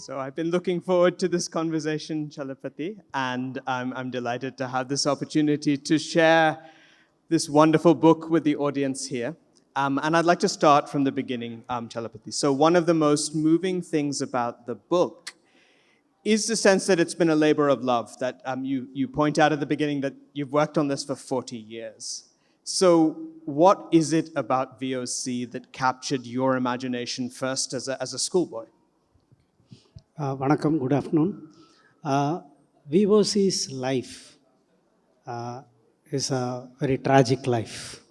So I've been looking forward to this conversation, Chalapathy, and I'm delighted to have this opportunity to share this wonderful book with the audience here. And I'd like to start from the beginning, Chalapathy. So one of the most moving things about the book is the sense that it's been a labor of love, that you point out at the beginning that you've worked on this for 40 years. So what is it about VOC that captured your imagination first as a schoolboy? Vanakkam, good afternoon. VOC's life is a very tragic life.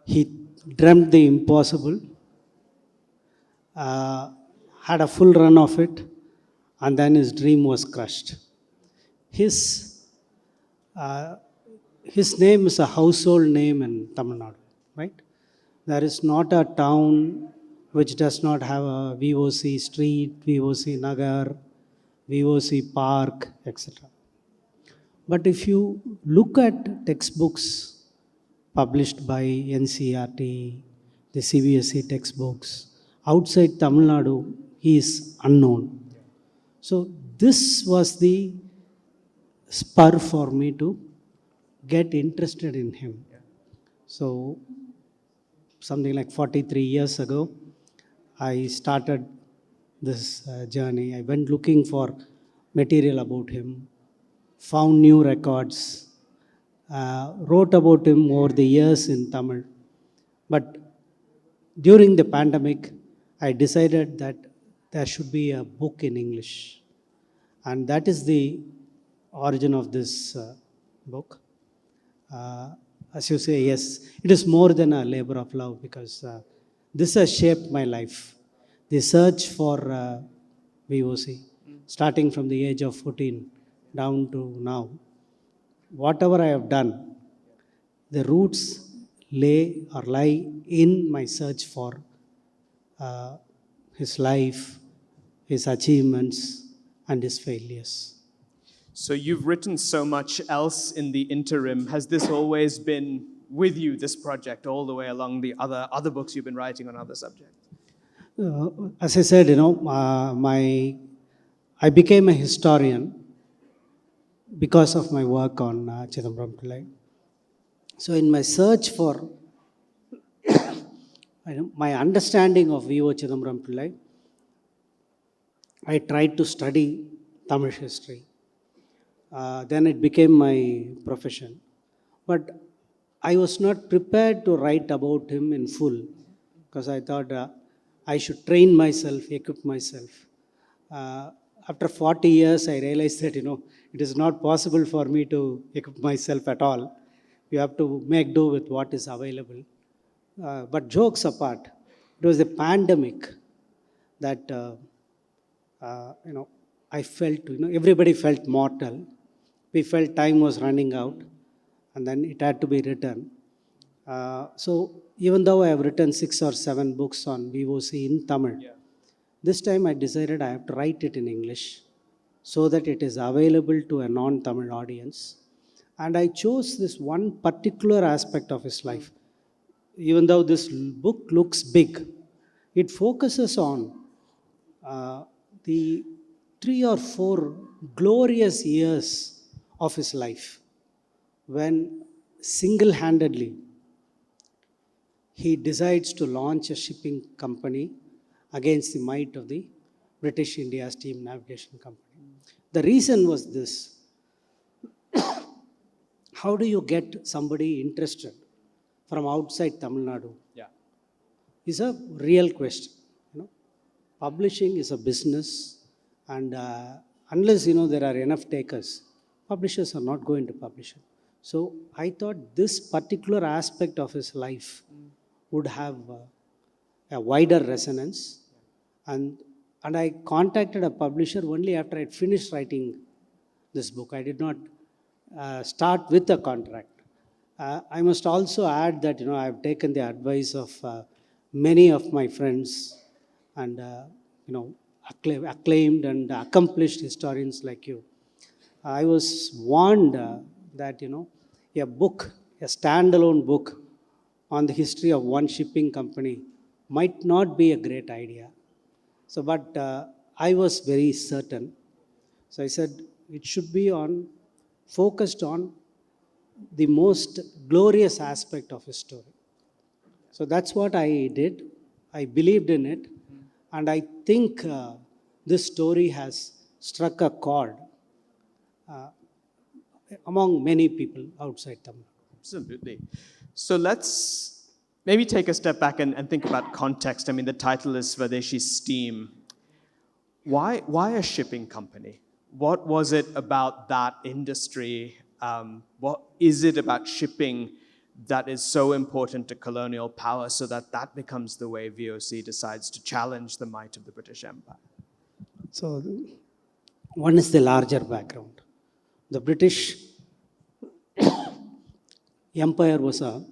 He dreamt the impossible, had a full run of it, and then his dream was crushed. His name is a household name in Tamil Nadu, right? There is not a town which does not have a VOC street, VOC Nagar, VOC park, etc. But if you look at textbooks published by NCERT, the CBSE textbooks, outside Tamil Nadu, he is unknown. So this was the spur for me to get interested in him. So something like 43 years ago, I started this journey. I went looking for material about him, found new records, wrote about him over the years in Tamil. But during the pandemic, I decided that there should be a book in English. And that is the origin of this book. As you say, yes, it is more than a labor of love because this has shaped my life. The search for VOC, starting from the age of 14 down to now. Whatever I have done, the roots lie in my search for his life, his achievements, and his failures. So you've written so much else in the interim. Has this always been with you, this project, all the way along the other books you've been writing on other subjects? As I said, I became a historian because of my work on Chidambaram Pillai. So in my search for my understanding of V.O. Chidambaram Pillai, I tried to study Tamil history. Then it became my profession. But I was not prepared to write about him in full because I thought I should train myself, equip myself. After 40 years, I realized that, it is not possible for me to equip myself at all. You have to make do with what is available. But jokes apart, it was the pandemic that, I felt, everybody felt mortal. We felt time was running out and then it had to be written. So even though I have written 6 or 7 books on VOC in Tamil, this time I decided I have to write it in English so that it is available to a non-Tamil audience. And I chose this one particular aspect of his life. Even though this book looks big, it focuses on the 3 or 4 glorious years of his life when single-handedly he decides to launch a shipping company against the might of the British India Steam Navigation Company. The reason was this. How do you get somebody interested from outside Tamil Nadu? Yeah. Is a real question. Publishing is a business, and unless there are enough takers, publishers are not going to publish it. So I thought this particular aspect of his life would have a wider resonance, and I contacted a publisher only after I had finished writing this book. I did not start with a contract. I must also add that I have taken the advice of many of my friends and acclaimed and accomplished historians like you. I was warned that a book, a standalone book on the history of one shipping company might not be a great idea. So, but I was very certain. So I said it should be focused on the most glorious aspect of his story. So that's what I did. I believed in it. And I think this story has struck a chord among many people outside Tamil Nadu. Absolutely. So let's maybe take a step back and think about context. I mean, the title is Swadeshi Steam. Why a shipping company? What was it about that industry? What is it about shipping that is so important to colonial power so that becomes the way VOC decides to challenge the might of the British Empire? So one is the larger background. The British Empire was a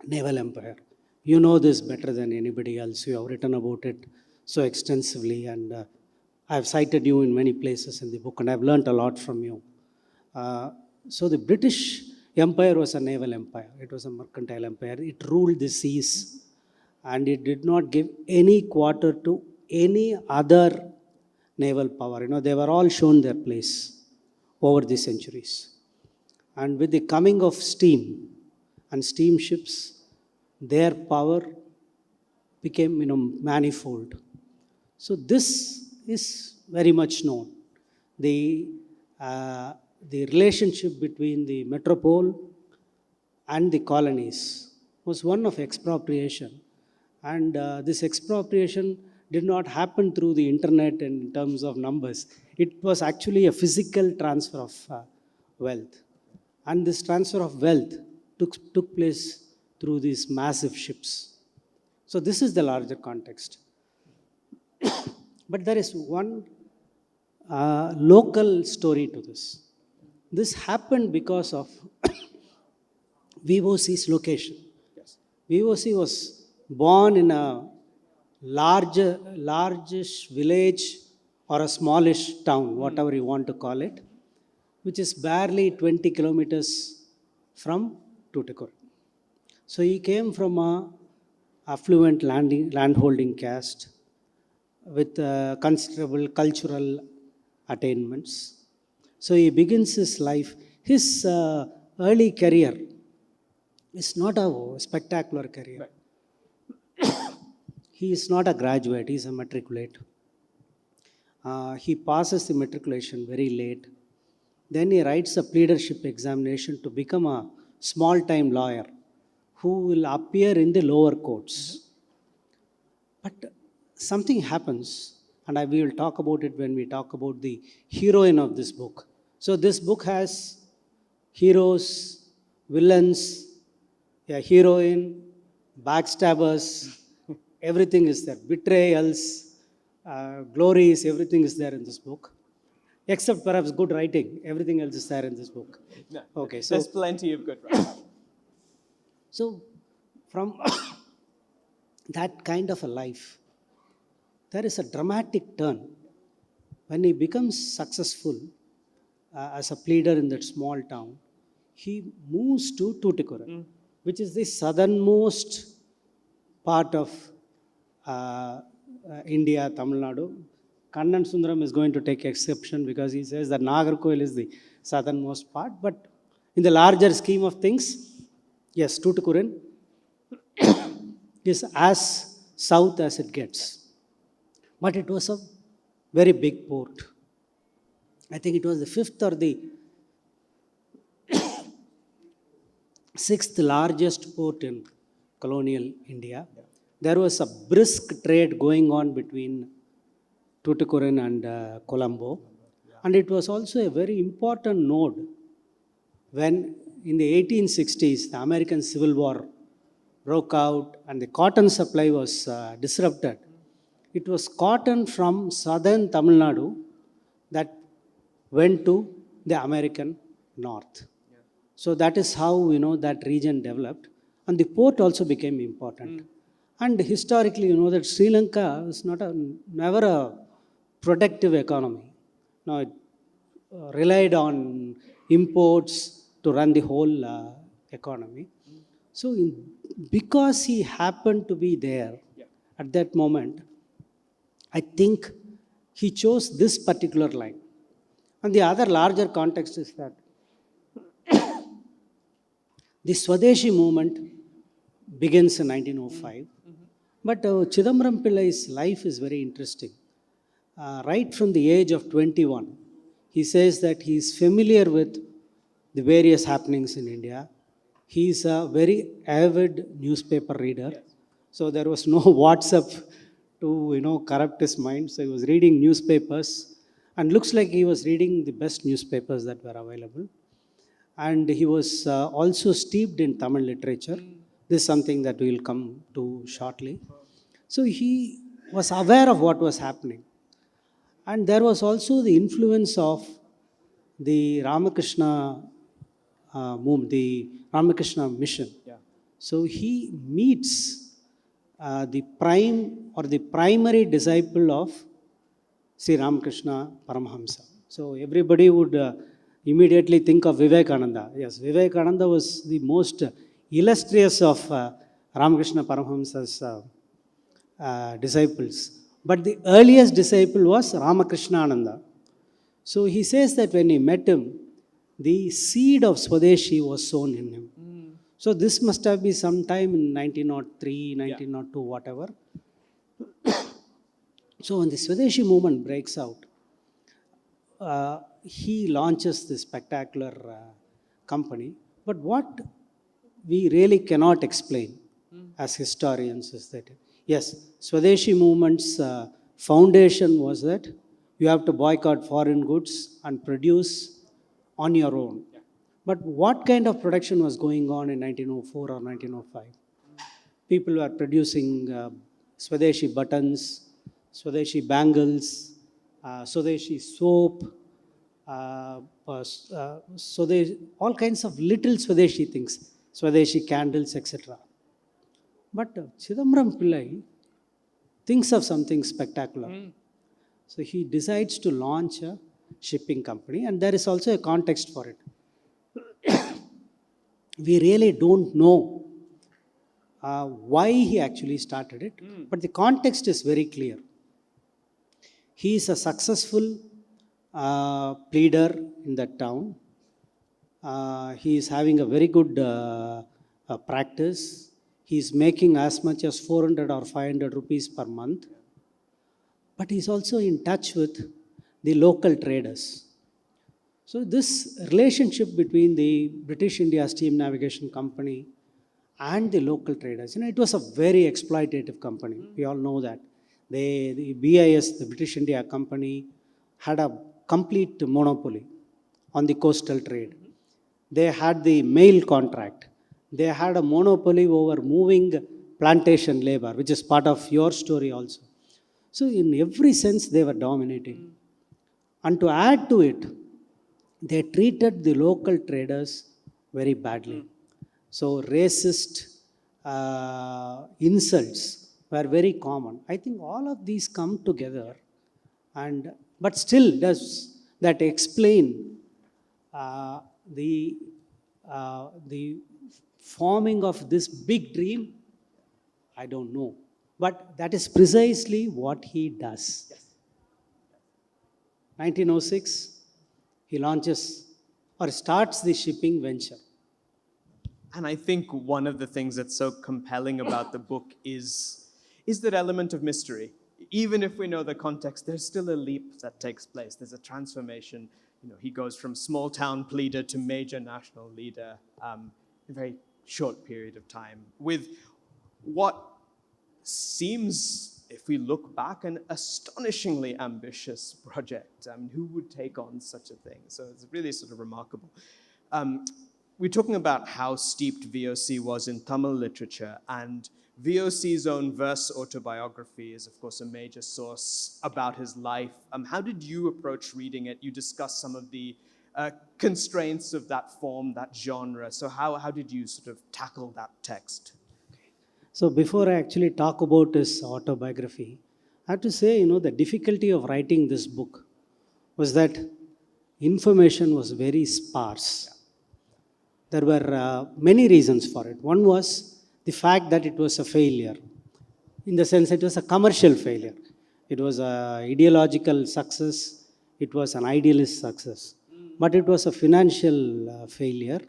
naval empire. You know this better than anybody else. You have written about it so extensively, and I have cited you in many places in the book, and I have learnt a lot from you. So the British Empire was a naval empire. It was a mercantile empire. It ruled the seas, and it did not give any quarter to any other naval power. They were all shown their place over the centuries. And with the coming of steam and steamships, their power became manifold. So this is very much known. The relationship between the metropole and the colonies was one of expropriation. And this expropriation did not happen through the internet in terms of numbers. It was actually a physical transfer of wealth. And this transfer of wealth took place through these massive ships. So this is the larger context. But there is one local story to this. This happened because of VOC's location. Yes. VOC was born in a largish village or a smallish town, whatever you want to call it, which is barely 20 kilometers from Tuticorin. So he came from a affluent landholding caste with considerable cultural attainments. So he begins his life. His early career is not a spectacular career. Right. He is not a graduate, he is a matriculate. He passes the matriculation very late. Then he writes a pleadership examination to become a small-time lawyer who will appear in the lower courts. But something happens, and we will talk about it when we talk about the heroine of this book. So this book has heroes, villains, a heroine, backstabbers, everything is there. Betrayals, glories, everything is there in this book. Except perhaps good writing. Everything else is there in this book. No, okay, so there's plenty of good writing. So from that kind of a life, there is a dramatic turn. When he becomes successful as a pleader in that small town, he moves to Tuticorin, which is the southernmost part of India, Tamil Nadu. Kannan Sundaram is going to take exception because he says that Nagarkoil is the southernmost part. But in the larger scheme of things, yes, Tuticorin is as south as it gets. But it was a very big port. I think it was the fifth or the sixth largest port in colonial India. There was a brisk trade going on between Tuticorin and Colombo. And it was also a very important node when in the 1860s, the American Civil War broke out and the cotton supply was disrupted. It was cotton from southern Tamil Nadu that went to the American north. So that is how that region developed. And the port also became important. And historically, that Sri Lanka is never a productive economy. No, it relied on imports to run the whole economy. So because he happened to be there at that moment, I think he chose this particular line. And the other larger context is that the Swadeshi movement begins in 1905. But Chidambaram Pillai's life is very interesting. Right from the age of 21, he says that he is familiar with the various happenings in India. He is a very avid newspaper reader. So there was no WhatsApp to corrupt his mind. So he was reading newspapers, and looks like he was reading the best newspapers that were available. And he was also steeped in Tamil literature. This is something that we will come to shortly. So he was aware of what was happening. And there was also the influence of the Ramakrishna movement, the Ramakrishna mission. So he meets the primary disciple of Sri Ramakrishna Paramahamsa. So everybody would immediately think of Vivekananda. Yes, Vivekananda was the most illustrious of Ramakrishna Paramahamsa's disciples. But the earliest disciple was Ramakrishnananda. So he says that when he met him, the seed of Swadeshi was sown in him. So this must have been sometime in 1903, 1902, whatever. So when the Swadeshi movement breaks out, he launches this spectacular company. But what we really cannot explain as historians is that, yes, Swadeshi movement's foundation was that you have to boycott foreign goods and produce on your own. But what kind of production was going on in 1904 or 1905? People were producing Swadeshi buttons, Swadeshi bangles, Swadeshi soap, Swadeshi, all kinds of little Swadeshi things, Swadeshi candles, etc. But Chidambaram Pillai thinks of something spectacular. So he decides to launch a shipping company, and there is also a context for it. We really don't know why he actually started it, but the context is very clear. He is a successful pleader in that town. He is having a very good practice. He is making as much as 400 or 500 rupees per month. But he is also in touch with the local traders. So this relationship between the British India Steam Navigation Company and the local traders, it was a very exploitative company. We all know that. The BIS, the British India Company, had a complete monopoly on the coastal trade. They had the mail contract. They had a monopoly over moving plantation labor, which is part of your story also. So in every sense, they were dominating. And to add to it, they treated the local traders very badly. So racist insults were very common. I think all of these come together, but still does that explain the forming of this big dream? I don't know. But that is precisely what he does. 1906, he launches or starts the shipping venture. And I think one of the things that's so compelling about the book is that element of mystery. Even if we know the context, there's still a leap that takes place. There's a transformation. He goes from small town pleader to major national leader in a very short period of time, with what seems, if we look back, an astonishingly ambitious project. Who would take on such a thing? So it's really sort of remarkable. We're talking about how steeped VOC was in Tamil literature, and VOC's own verse autobiography is, of course, a major source about his life. How did you approach reading it? You discussed some of the constraints of that form, that genre. So how did you sort of tackle that text? So before I actually talk about his autobiography, I have to say, the difficulty of writing this book was that information was very sparse. There were many reasons for it. One was the fact that it was a failure. In the sense, it was a commercial failure. It was an ideological success. It was an idealist success. But it was a financial failure.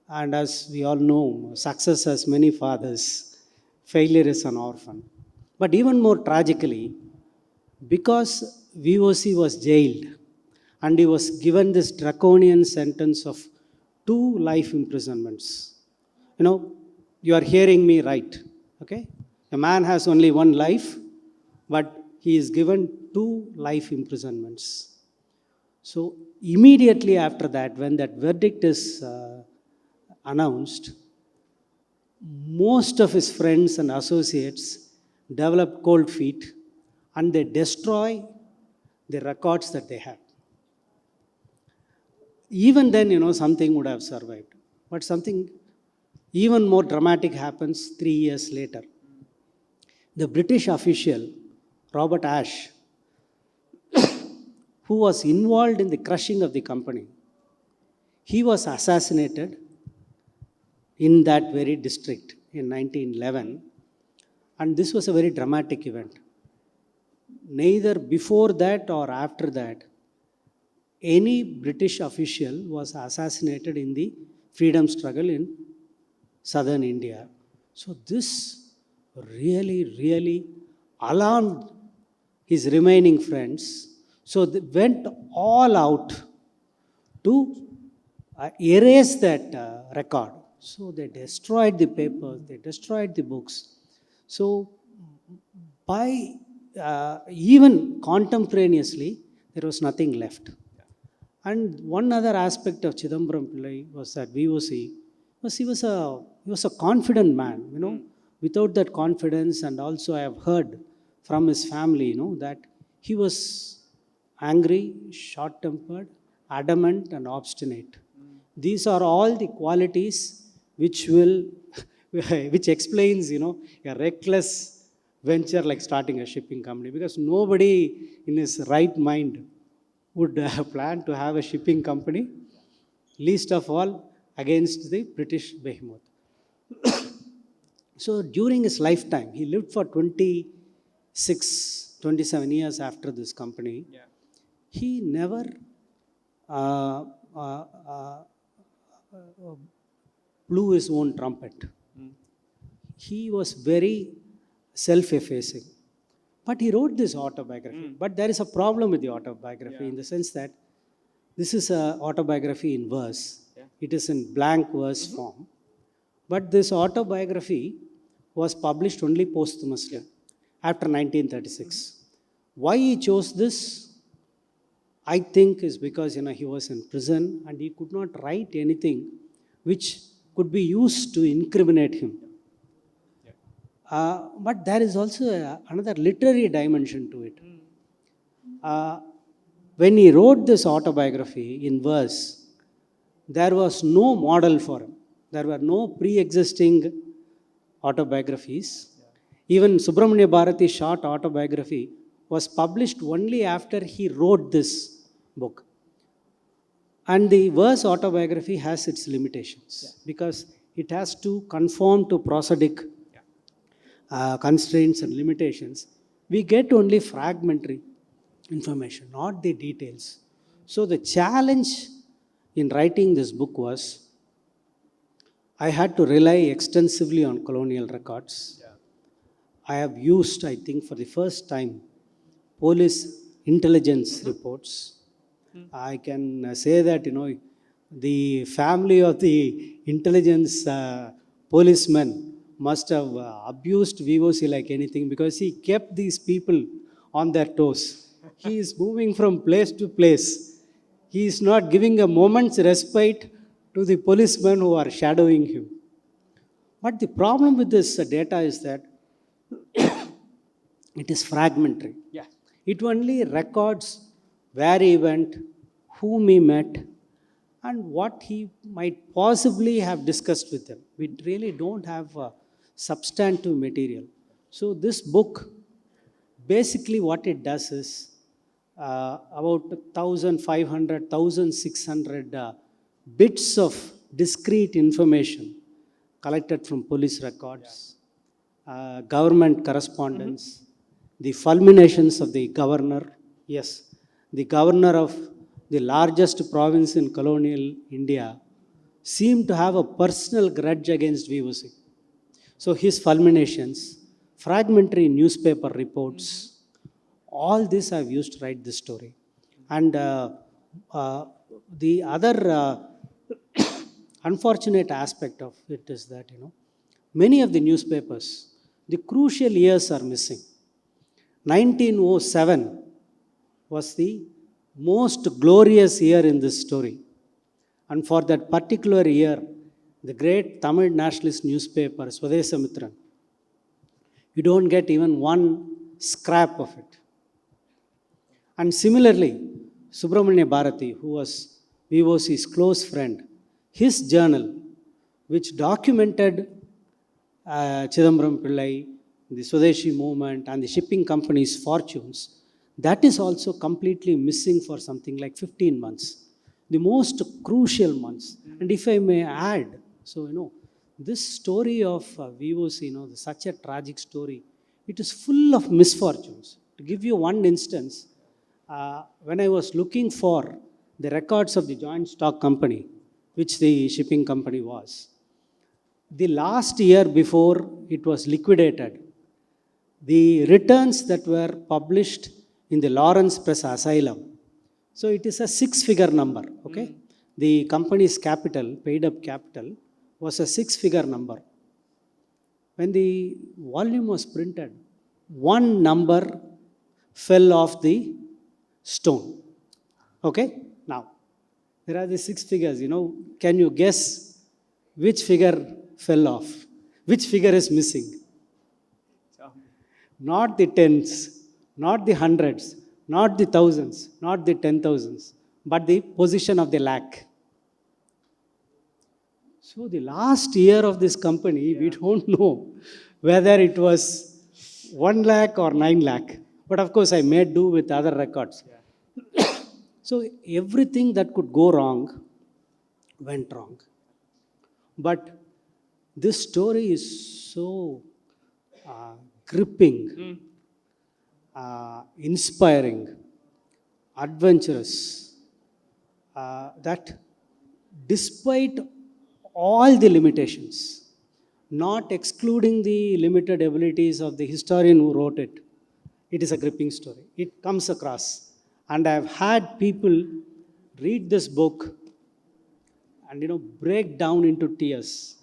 And as we all know, success has many fathers. Failure is an orphan. But even more tragically, because VOC was jailed and he was given this draconian sentence of 2 life imprisonments. You are hearing me right, okay? A man has only 1 life, but he is given 2 life imprisonments. So immediately after that, when that verdict is announced, most of his friends and associates develop cold feet and they destroy the records that they have. Even then, something would have survived. But something even more dramatic happens 3 years later. The British official, Robert Ashe, who was involved in the crushing of the company, he was assassinated in that very district in 1911. And this was a very dramatic event. Neither before that or after that, any British official was assassinated in the freedom struggle in southern India. So this really, really alarmed his remaining friends. So they went all out to erase that record. So they destroyed the papers, they destroyed the books. So by even contemporaneously, there was nothing left. And one other aspect of Chidambaram Pillai was that VOC was he was a confident man, without that confidence, and also I have heard from his family, that he was angry, short-tempered, adamant, and obstinate. These are all the qualities which explains, a reckless venture like starting a shipping company, because nobody in his right mind would plan to have a shipping company, least of all against the British behemoth. So during his lifetime, he lived for 27 years after this company. Yeah. He never blew his own trumpet. He was very self-effacing. But he wrote this autobiography. But there is a problem with the autobiography in the sense that this is an autobiography in verse. Yeah. It is in blank verse form. But this autobiography was published only posthumously after 1936. Why he chose this, I think, is because he was in prison and he could not write anything which could be used to incriminate him. But there is also another literary dimension to it. When he wrote this autobiography in verse, there was no model for him. There were no pre-existing autobiographies. Even Subramanya Bharati's short autobiography was published only after he wrote this book. And the verse autobiography has its limitations because it has to conform to prosodic constraints and limitations. We get only fragmentary information, not the details. So the challenge in writing this book was I had to rely extensively on colonial records. I have used, I think, for the first time, police intelligence reports. I can say that, the family of the intelligence policemen must have abused VOC like anything because he kept these people on their toes. He is moving from place to place. He is not giving a moment's respite to the policemen who are shadowing him. But the problem with this data is that it is fragmentary. Yeah. It only records where he went, whom he met, and what he might possibly have discussed with them. We really don't have substantive material. So this book, basically what it does is about 1,500, 1,600 bits of discrete information collected from police records, government correspondence, the fulminations of the governor, yes, the governor of the largest province in colonial India seemed to have a personal grudge against VOC. So his fulminations, fragmentary newspaper reports, all this I've used to write this story. And the other unfortunate aspect of it is that, many of the newspapers, the crucial years are missing. 1907 was the most glorious year in this story. And for that particular year, the great Tamil nationalist newspaper, Swadeshi, you don't get even one scrap of it. And similarly, Subramanya Bharati, who was VOC's close friend, his journal, which documented Chidambaram Pillai, the Swadeshi movement, and the shipping company's fortunes, that is also completely missing for something like 15 months. The most crucial months. And if I may add, so, this story of VOC, such a tragic story, it is full of misfortunes. To give you one instance, when I was looking for the records of the joint stock company, which the shipping company was, the last year before it was liquidated, the returns that were published in the Lawrence Press Asylum, so it is a 6-figure number, okay? The company's capital, paid up capital, was a 6-figure number. When the volume was printed, one number fell off the stone, okay? Now, there are the 6 figures, can you guess which figure fell off? Which figure is missing? Not the tens, not the hundreds, not the thousands, not the 10,000s, but the position of the lakh. So the last year of this company, we don't know whether it was 1 lakh or 9 lakh. But of course, I made do with other records. So everything that could go wrong went wrong. But this story is so gripping, inspiring, adventurous, that despite all the limitations, not excluding the limited abilities of the historian who wrote it, it is a gripping story. It comes across. And I've had people read this book and break down into tears.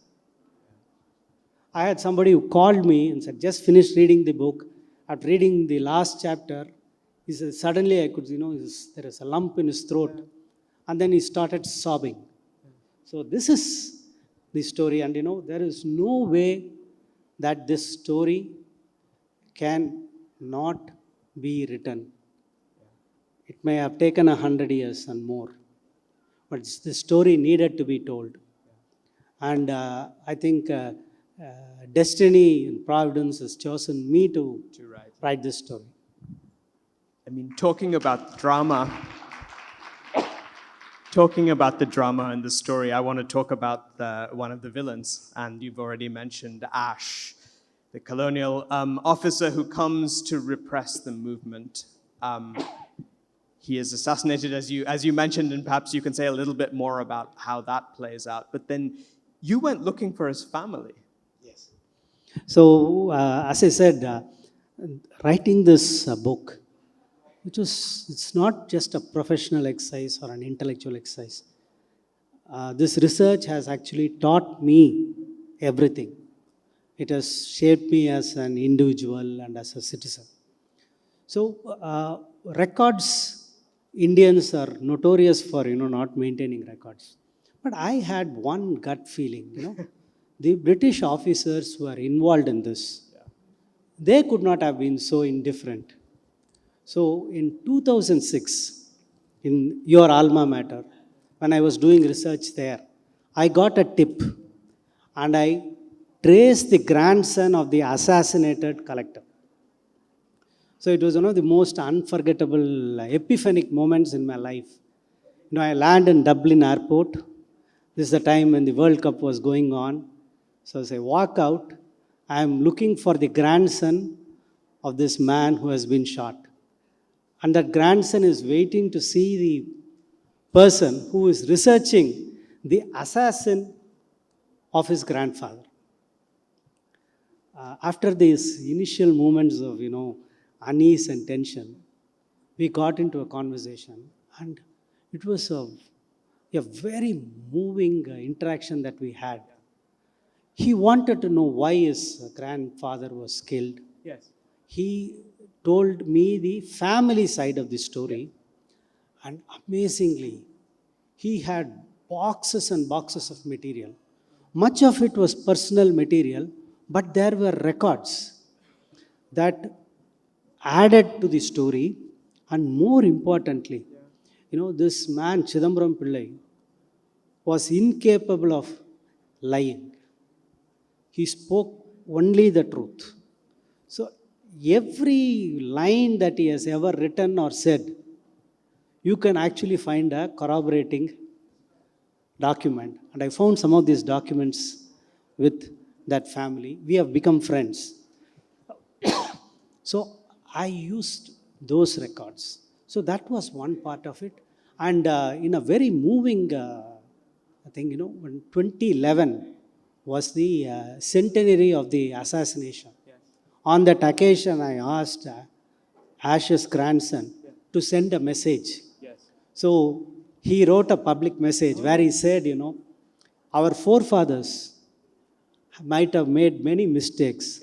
I had somebody who called me and said, just finished reading the book. After reading the last chapter, he said, suddenly I could, there is a lump in his throat. And then he started sobbing. So this is the story. And there is no way that this story can not be written. It may have taken 100 years and more. But the story needed to be told. And I think destiny and providence has chosen me to write this story. I mean, talking about the drama in the story, I want to talk about one of the villains. And you've already mentioned Ash, the colonial officer who comes to repress the movement. He is assassinated, as you mentioned, and perhaps you can say a little bit more about how that plays out. But then you went looking for his family. Yes. So, as I said, writing this book, it's not just a professional exercise or an intellectual exercise. This research has actually taught me everything. It has shaped me as an individual and as a citizen. So, records, Indians are notorious for, not maintaining records. But I had one gut feeling, the British officers who are involved in this, they could not have been so indifferent. So in 2006, in your alma mater, when I was doing research there, I got a tip and I traced the grandson of the assassinated collector. So it was one of the most unforgettable, epiphanic moments in my life. I land in Dublin airport. This is the time when the World Cup was going on. So as I walk out, I am looking for the grandson of this man who has been shot. And that grandson is waiting to see the person who is researching the assassin of his grandfather. After these initial moments of, unease and tension, we got into a conversation, and it was a very moving interaction that we had. He wanted to know why his grandfather was killed. Yes. He told me the family side of the story, and amazingly, he had boxes and boxes of material. Much of it was personal material, but there were records that added to the story, and more importantly, this man, Chidambaram Pillai, was incapable of lying. He spoke only the truth. So every line that he has ever written or said, you can actually find a corroborating document. And I found some of these documents with that family. We have become friends. So I used those records. So that was one part of it. And in a very moving thing, when 2011 was the centenary of the assassination. Yes. On that occasion, I asked Ash's grandson to send a message. Yes. So he wrote a public message where he said, our forefathers might have made many mistakes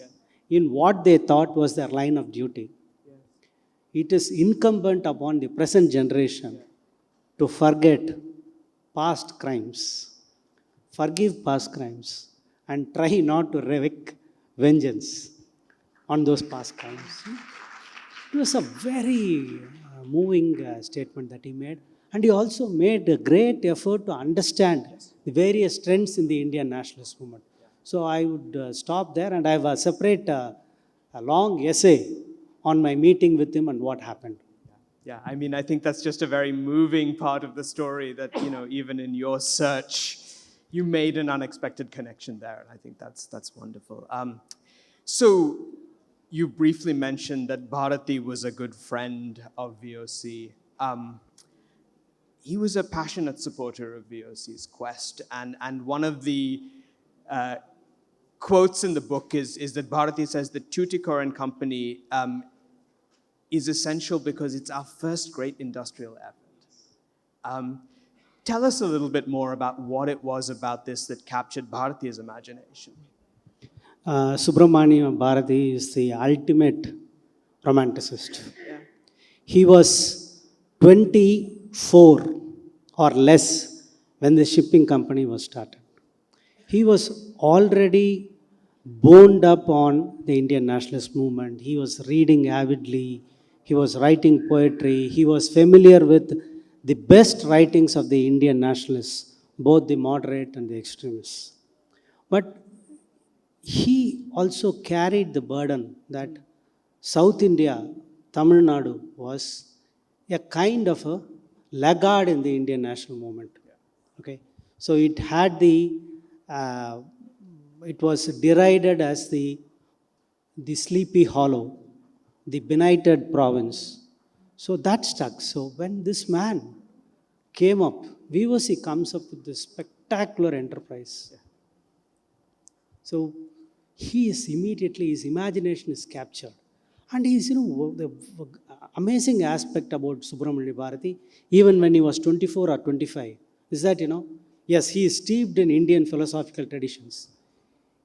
in what they thought was their line of duty. It is incumbent upon the present generation to forget past crimes, forgive past crimes, and try not to wreak vengeance on those past crimes. It was a very moving statement that he made. And he also made a great effort to understand the various trends in the Indian nationalist movement. So I would stop there, and I have a separate, a long essay on my meeting with him and what happened. Yeah, I think that's just a very moving part of the story that, even in your search, you made an unexpected connection there. And I think that's wonderful. So you briefly mentioned that Bharati was a good friend of VOC. He was a passionate supporter of VOC's quest. And one of the quotes in the book is that Bharati says that Tuticorin Company is essential because it's our first great industrial effort. Tell us a little bit more about what it was about this that captured Bharati's imagination. Subramaniam Bharati is the ultimate romanticist. Yeah. He was 24 or less when the shipping company was started. He was already boned up on the Indian nationalist movement. He was reading avidly. He was writing poetry. He was familiar with the best writings of the Indian nationalists, both the moderate and the extremists. But he also carried the burden that South India, Tamil Nadu, was a kind of a laggard in the Indian national movement. Okay, so it had it was derided as the sleepy hollow, the benighted province. So that stuck. So when this man came up, VOC comes up with this spectacular enterprise. Yeah. So he is immediately, his imagination is captured. And he's, the amazing aspect about Subramanian Bharati, even when he was 24 or 25, is that, yes, he is steeped in Indian philosophical traditions.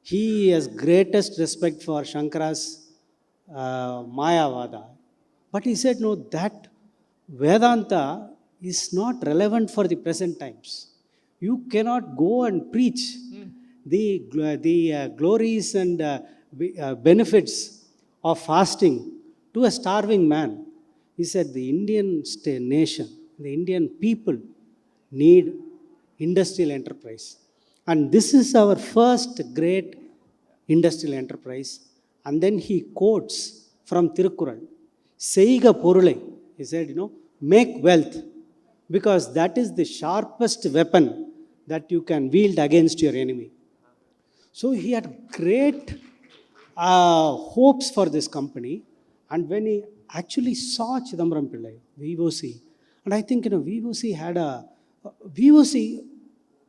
He has greatest respect for Shankara's Mayavada. But he said, no, that Vedanta is not relevant for the present times. You cannot go and preach the glories and benefits of fasting to a starving man. He said the Indian nation, the Indian people need industrial enterprise. And this is our first great industrial enterprise. And then he quotes from Tirukkural, Seiga Porulai. He said, make wealth, because that is the sharpest weapon that you can wield against your enemy. So he had great hopes for this company, And when he actually saw Chidambaram Pillai, VOC, and I think, VOC had VOC,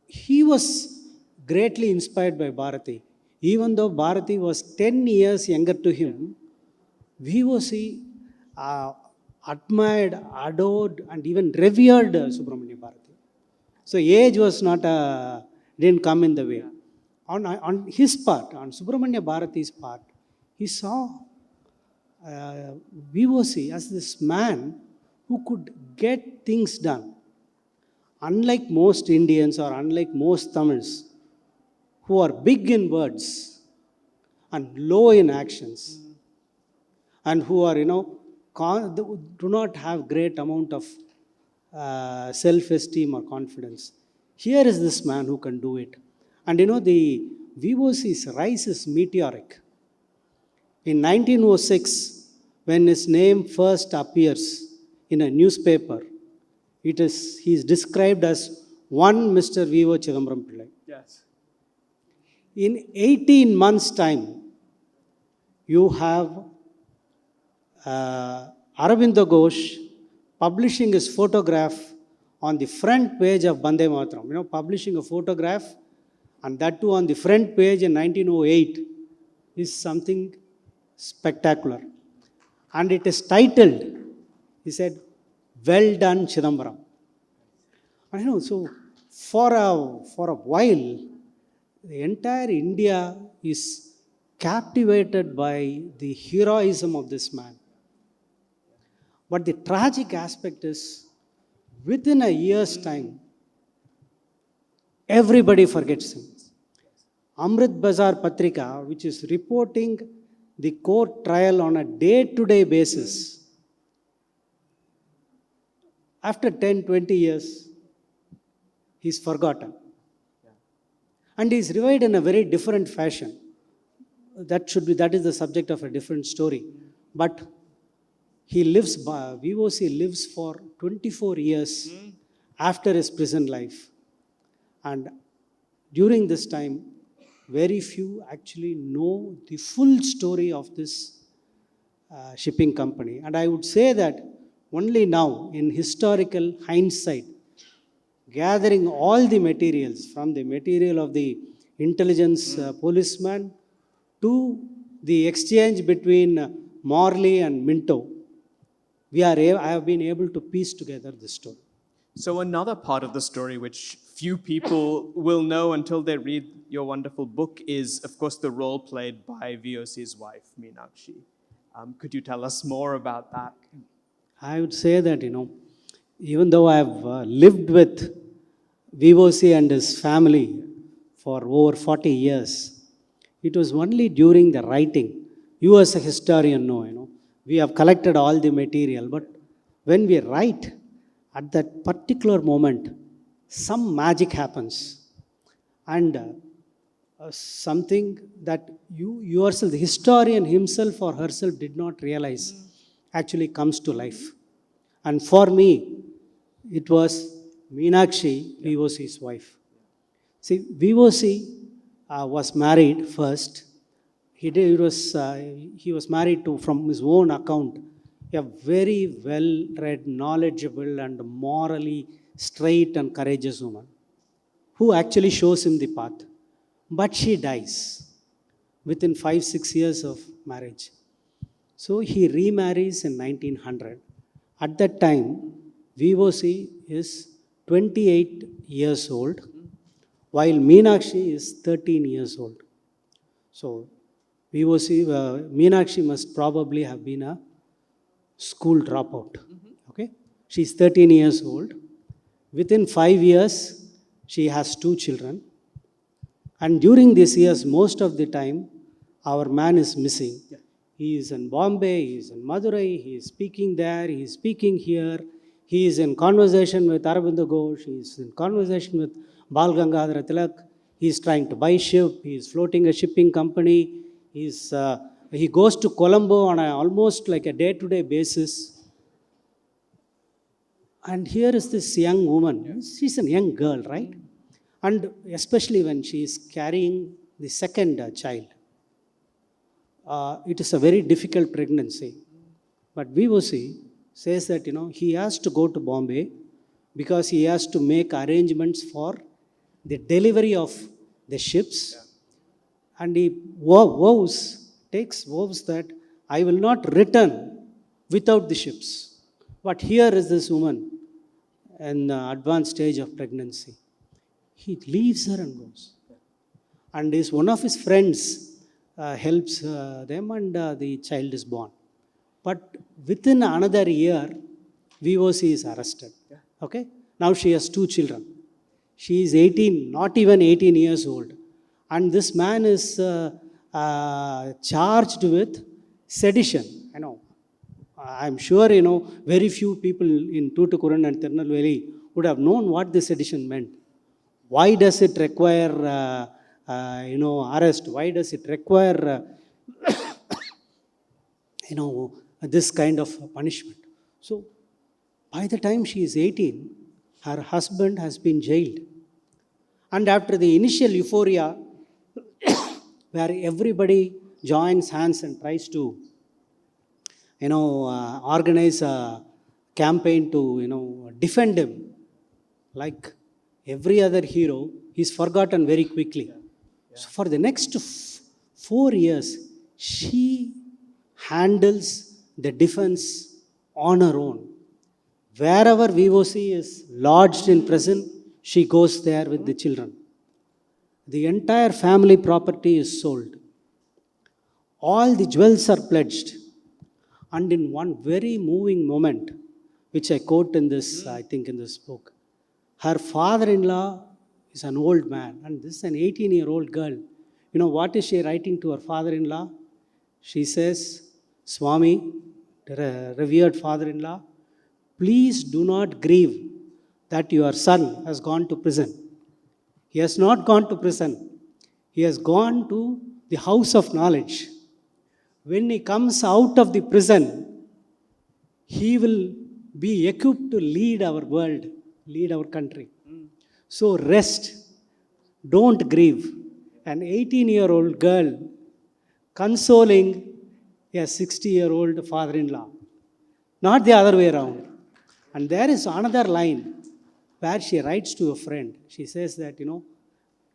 he was greatly inspired by Bharati. Even though Bharati was 10 years younger to him, VOC admired, adored, and even revered Subramanya Bharati. So age was not didn't come in the way. On his part, on Subramanya Bharati's part, he saw VOC as this man who could get things done. Unlike most Indians or unlike most Tamils, who are big in words and low in actions, and who are, do not have great amount of self-esteem or confidence. Here is this man who can do it. And the VOC's rise is meteoric. In 1906, when his name first appears in a newspaper, he is described as one Mr. V.O. Chidambaram Pillai. Yes. In 18 months' time, you have Aurobindo Ghosh publishing his photograph on the front page of Bande Mataram. Publishing a photograph, and that too on the front page in 1908 is something spectacular. And it is titled, he said, "Well done, Chidambaram." And so for a while, the entire India is captivated by the heroism of this man. But the tragic aspect is, within a year's time, everybody forgets him. Amrit Bazar Patrika, which is reporting the court trial on a day-to-day basis, after 10, 20 years, he's forgotten. And he's revived in a very different fashion. That is the subject of a different story. But VOC lives for 24 years after his prison life. And during this time, very few actually know the full story of this shipping company. And I would say that only now, in historical hindsight, gathering all the materials, from the material of the intelligence policeman to the exchange between Morley and Minto, I have been able to piece together this story. So another part of the story which few people will know until they read your wonderful book is, of course, the role played by VOC's wife, Meenakshi. Could you tell us more about that? I would say that, even though I have lived with VOC and his family for over 40 years, it was only during the writing. You as a historian know, we have collected all the material, but when we write, at that particular moment, some magic happens. And something that you yourself, the historian himself or herself did not realize, actually comes to life. And for me, it was Meenakshi, VOC's wife. See, VOC was married first. He was married to, from his own account, a very well-read, knowledgeable, and morally straight and courageous woman who actually shows him the path. But she dies within 5-6 years of marriage. So he remarries in 1900. At that time, VOC is 28 years old, while Meenakshi is 13 years old. So Meenakshi must probably have been a school dropout. Okay? She's 13 years old. Within 5 years, she has 2 children. And during these years, most of the time, our man is missing. Yeah. He is in Bombay, he is in Madurai, he is speaking there, he is speaking here. He is in conversation with Aurobindo Ghosh, he is in conversation with Bal Gangadhara Tilak. He is trying to buy ship, he is floating a shipping company. He goes to Colombo on almost like a day-to-day basis. And here is this young woman. She's a young girl, right? And especially when she is carrying the second child. It is a very difficult pregnancy. But VOC says that, he has to go to Bombay because he has to make arrangements for the delivery of the ships. And he takes vows that I will not return without the ships. But here is this woman in the advanced stage of pregnancy. He leaves her and goes. And one of his friends helps them, and the child is born. But within another year, VOC is arrested. Okay? Now she has 2 children. She is 18, not even 18 years old. And this man is charged with sedition. I'm sure, very few people in Tuticorin and Tirunelveli would have known what this sedition meant. Why does it require, arrest? Why does it require, this kind of punishment? So, by the time she is 18, her husband has been jailed. And after the initial euphoria, where everybody joins hands and tries to, organize a campaign to, defend him, like every other hero, he's forgotten very quickly. So for the next 4 years, she handles the defense on her own. Wherever VOC is lodged in prison, she goes there with the children. The entire family property is sold. All the jewels are pledged. And in one very moving moment, which I quote in this, I think in this book, her father-in-law is an old man, and this is an 18-year-old girl. What is she writing to her father-in-law? She says, Swami, revered father-in-law, please do not grieve that your son has gone to prison. He has not gone to prison. He has gone to the house of knowledge. When he comes out of the prison, he will be equipped to lead our world, lead our country. So rest, don't grieve. An 18-year-old girl consoling a 60-year-old father-in-law. Not the other way around. And there is another line where she writes to a friend. She says that,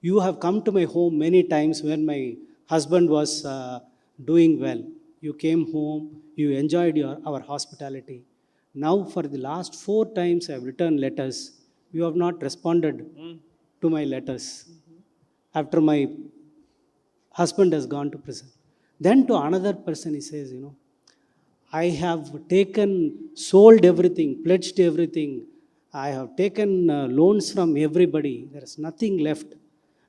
you have come to my home many times when my husband was doing well. You came home, you enjoyed our hospitality. Now for the last 4 times I have returned letters. You have not responded to my letters after my husband has gone to prison. Then to another person he says, I have sold everything, pledged everything. I have taken loans from everybody. There is nothing left.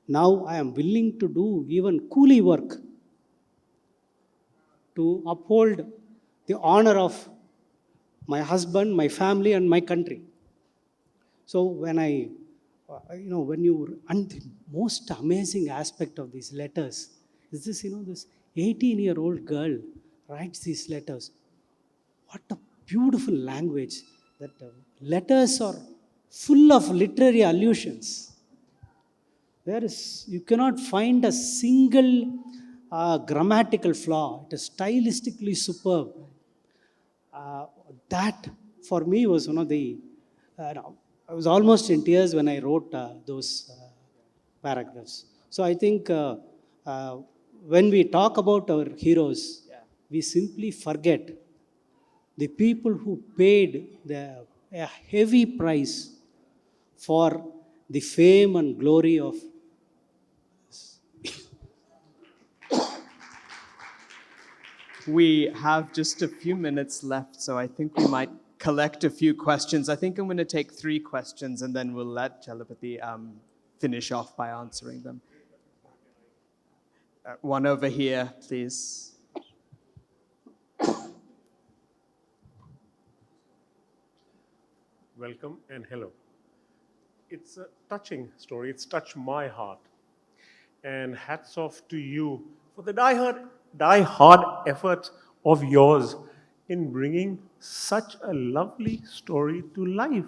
Now I am willing to do even coolie work to uphold the honor of my husband, my family, and my country. So when and the most amazing aspect of these letters is this, this 18-year-old girl writes these letters. What a beautiful language. That letters are full of literary allusions. You cannot find a single grammatical flaw. It is stylistically superb. That for me was one of the, I was almost in tears when I wrote those paragraphs. So I think when we talk about our heroes, we simply forget the people who paid a heavy price for the fame and glory of We have just a few minutes left, so I think we might collect a few questions. I think I'm going to take 3 questions, and then we'll let Chalapathy finish off by answering them. One over here, please. Welcome and hello. It's a touching story. It's touched my heart. And hats off to you for the die-hard efforts of yours in bringing such a lovely story to life.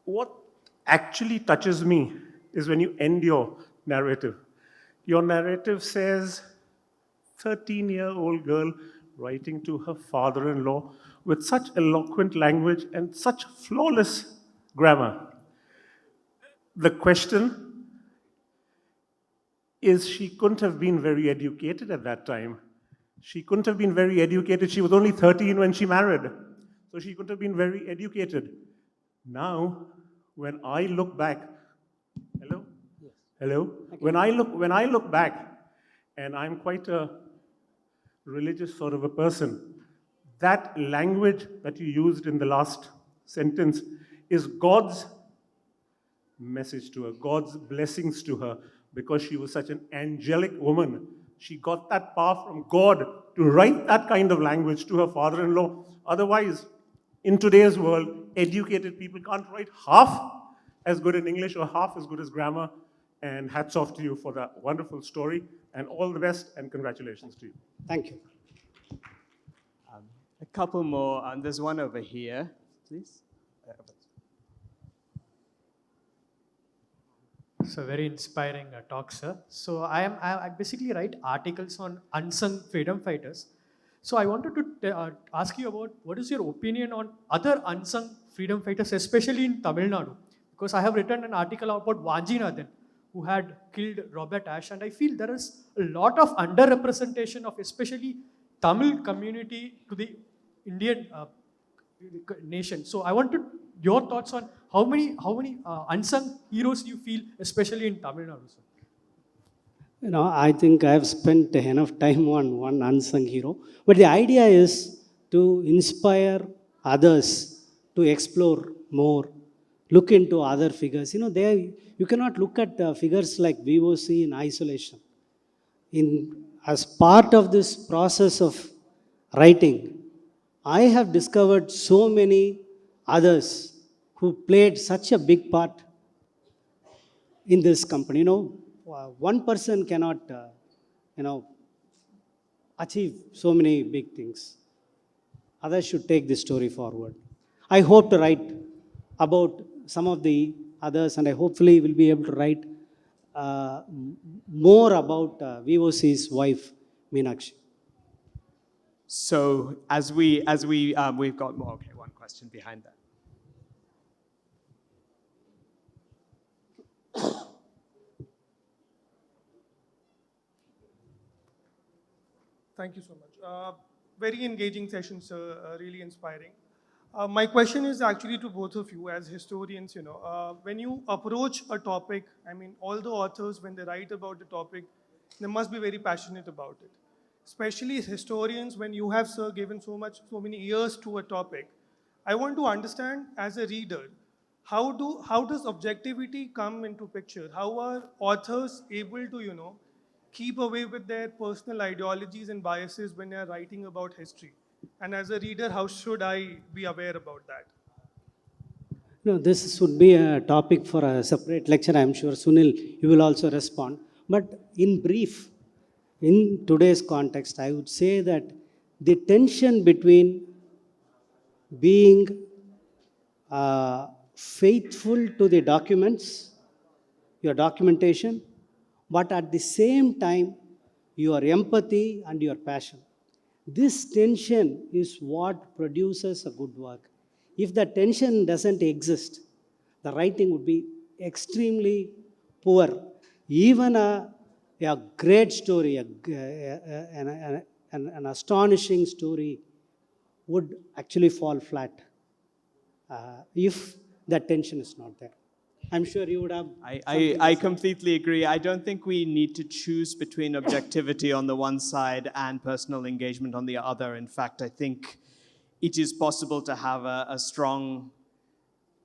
What actually touches me is when you end your narrative. Your narrative says, 13-year-old girl writing to her father-in-law with such eloquent language and such flawless grammar. The question is, she couldn't have been very educated at that time. She couldn't have been very educated. She was only 13 when she married. So she couldn't have been very educated. Now, when I look back, hello? Yes. Hello? When I look back, and I'm quite a religious sort of a person, that language that you used in the last sentence is God's message to her, God's blessings to her, because she was such an angelic woman. She got that power from God to write that kind of language to her father-in-law. Otherwise, in today's world, educated people can't write half as good in English or half as good as grammar. And hats off to you for that wonderful story, and all the best, and congratulations to you. Thank you. A couple more. There's one over here, please. So very inspiring talk, sir. So I basically write articles on unsung freedom fighters. So I wanted to ask you about what is your opinion on other unsung freedom fighters, especially in Tamil Nadu? Because I have written an article about Vanjinathan, who had killed Robert Ashe, and I feel there is a lot of underrepresentation of especially Tamil community to the Indian nation. So I wanted your thoughts on how many unsung heroes you feel, especially in Tamil Nadu, sir. You know, I think I've spent enough time on one unsung hero. But the idea is to inspire others to explore more, look into other figures. You know, you cannot look at figures like VOC in isolation. As part of this process of writing, I have discovered so many others who played such a big part in this company. You know, one person cannot, achieve so many big things. Others should take this story forward. I hope to write about some of the others, and I hopefully will be able to write more about VOC's wife, Meenakshi. So we've got more. Okay, one question behind that. Thank you so much. Very engaging session, sir. Really inspiring. My question is actually to both of you as historians. When you approach a topic, I mean, all the authors, when they write about the topic, they must be very passionate about it. Especially as historians, when you have, sir, given so many years to a topic, I want to understand as a reader, how does objectivity come into picture? How are authors able to, keep away with their personal ideologies and biases when they are writing about history? And as a reader, how should I be aware about that? No, this would be a topic for a separate lecture. I'm sure, Sunil, you will also respond. But in brief, in today's context, I would say that the tension between being faithful to the documents, your documentation, but at the same time, your empathy and your passion. This tension is what produces a good work. If the tension doesn't exist, the writing would be extremely poor. Even a great story, an astonishing story would actually fall flat if that tension is not there. I'm sure you would have. I completely agree. I don't think we need to choose between objectivity on the one side and personal engagement on the other. In fact, I think it is possible to have a strong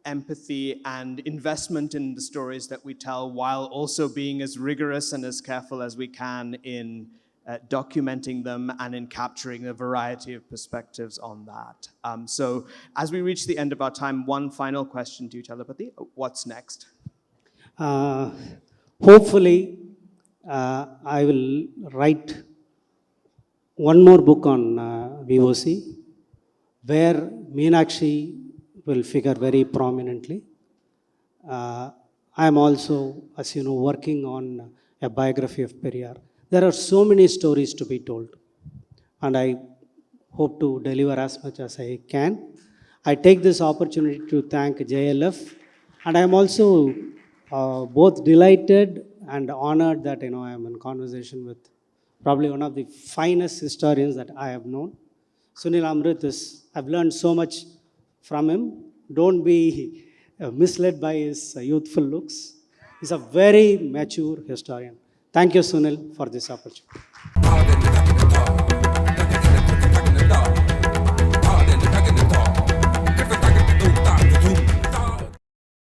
empathy and investment in the stories that we tell, while also being as rigorous and as careful as we can in documenting them and in capturing a variety of perspectives on that. So as we reach the end of our time, one final question to you, Chalapathy. What's next? Hopefully, I will write one more book on VOC, where Meenakshi will figure very prominently. I am also, as you know, working on a biography of Periyar. There are so many stories to be told, and I hope to deliver as much as I can. I take this opportunity to thank JLF, and I am also both delighted and honored that I am in conversation with probably one of the finest historians that I have known. Sunil Amrith I've learned so much from him. Don't be misled by his youthful looks. He's a very mature historian. Thank you, Sunil, for this opportunity.